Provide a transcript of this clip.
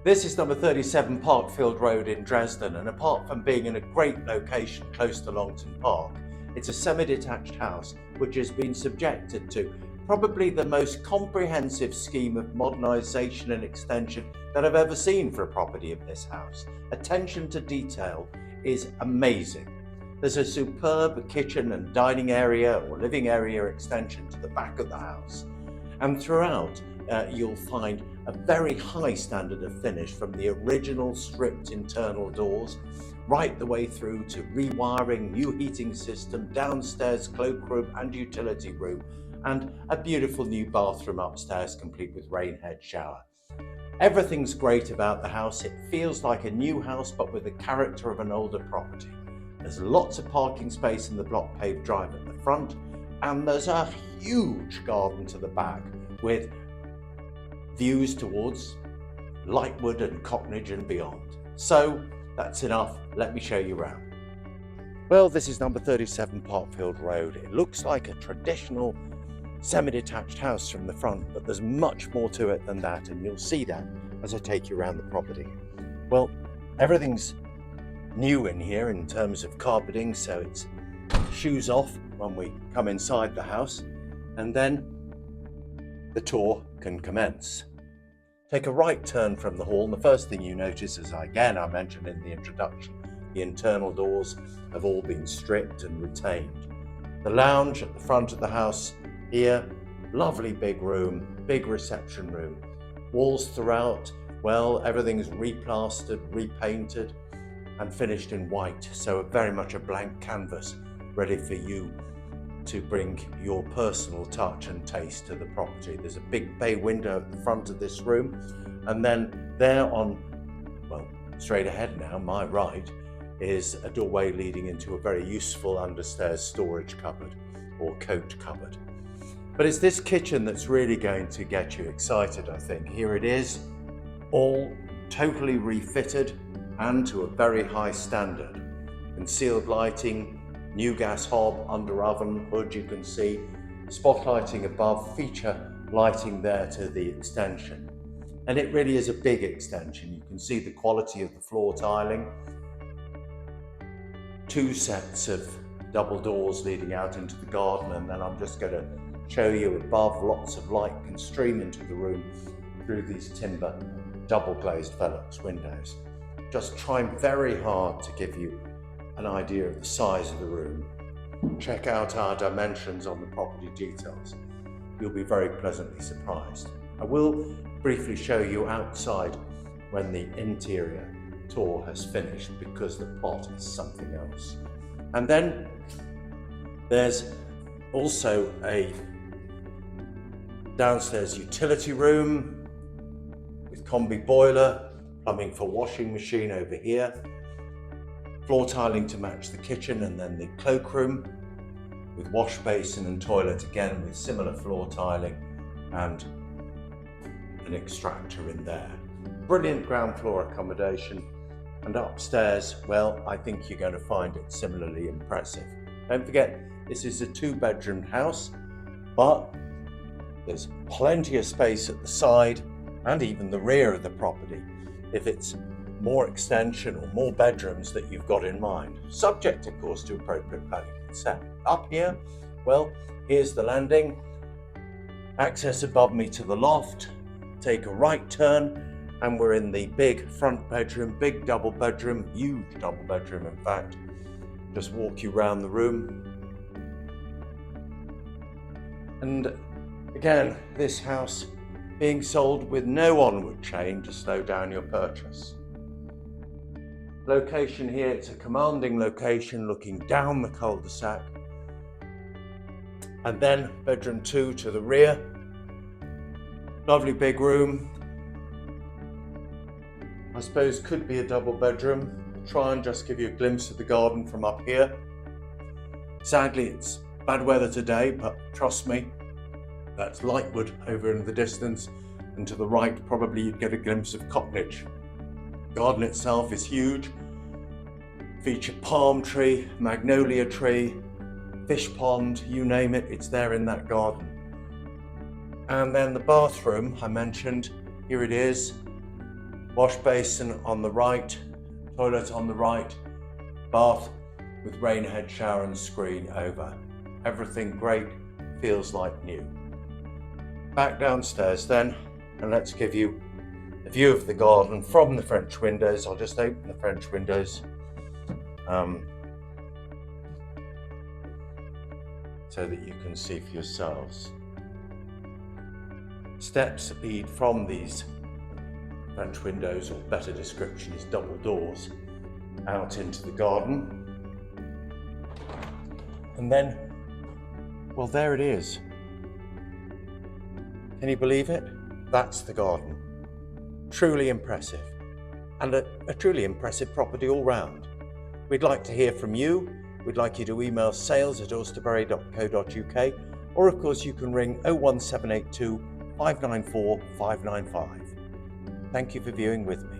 This is number 37 Parkfield Road in Dresden, and apart from being in a great location close to Longton Park, it's a semi-detached house which has been subjected to probably the most comprehensive scheme of modernisation and extension that I've ever seen for a property of this house. Attention to detail is amazing. There's a superb kitchen and dining area or living area extension to the back of the house, and throughout you'll find a very high standard of finish, from the original stripped internal doors right the way through to rewiring, new heating system, downstairs cloakroom and utility room, and a beautiful new bathroom upstairs complete with rain head shower. Everything's great about the house. It feels like a new house but with the character of an older property. There's lots of parking space in the block paved drive at the front, and there's a huge garden to the back with views towards Lightwood and Cocknage and beyond. So that's enough, let me show you around. Well, this is number 37 Parkfield Road. It looks like a traditional semi-detached house from the front, but there's much more to it than that, and you'll see that as I take you around the property. Well, everything's new in here in terms of carpeting, so it's shoes off when we come inside the house, and then the tour can commence. Take a right turn from the hall, and the first thing you notice, as I mentioned in the introduction, the internal doors have all been stripped and retained. The lounge at the front of the house here, lovely big room, big reception room. Walls throughout, well, everything's replastered, repainted and finished in white, so very much a blank canvas, ready for you to bring your personal touch and taste to the property. There's a big bay window at the front of this room, and then there on, well, straight ahead now, my right, is a doorway leading into a very useful understairs storage cupboard or coat cupboard. But it's this kitchen that's really going to get you excited, I think. Here it is, all totally refitted and to a very high standard. Concealed lighting, new gas hob, under oven, hood you can see, spotlighting above, feature lighting there to the extension. And it really is a big extension. You can see the quality of the floor tiling. Two sets of double doors leading out into the garden, and then I'm just going to show you above, lots of light can stream into the room through these timber double glazed Velux windows. Just trying very hard to give you an idea of the size of the room. Check out our dimensions on the property details. You'll be very pleasantly surprised. I will briefly show you outside when the interior tour has finished, because the plot is something else. And then there's also a downstairs utility room with combi boiler, plumbing for washing machine over here, floor tiling to match the kitchen, and then the cloakroom with wash basin and toilet, again with similar floor tiling and an extractor in there. Brilliant ground floor accommodation, and upstairs, well, I think you're going to find it similarly impressive. Don't forget, this is a 2-bedroom house, but there's plenty of space at the side and even the rear of the property if it's more extension or more bedrooms that you've got in mind, subject of course to appropriate planning consent. Up here, well, here's the landing, access above me to the loft. Take a right turn and we're in the big front bedroom, big double bedroom, huge double bedroom in fact. Just walk you around the room. And again, this house being sold with no onward chain to slow down your purchase. Location here, it's a commanding location looking down the cul-de-sac. And then bedroom 2 to the rear. Lovely big room. I suppose could be a double bedroom. I'll try and just give you a glimpse of the garden from up here. Sadly, it's bad weather today, but trust me, that's Lightwood over in the distance, and to the right probably you'd get a glimpse of Cocknage. Garden itself is huge. Feature palm tree, magnolia tree, fish pond, you name it, it's there in that garden. And then the bathroom I mentioned, here it is. Wash basin on the right, toilet on the right, bath with rain head shower and screen over. Everything great, feels like new. Back downstairs then, and let's give you a view of the garden from the French windows. I'll just open the French windows. So that you can see for yourselves. Steps lead from these French windows, or better description is double doors, out into the garden. And then, well, there it is. Can you believe it? That's the garden. Truly impressive, and a truly impressive property all round. We'd like to hear from you. We'd like you to email sales@austerberry.co.uk, or of course you can ring 01782 594 595. Thank you for viewing with me.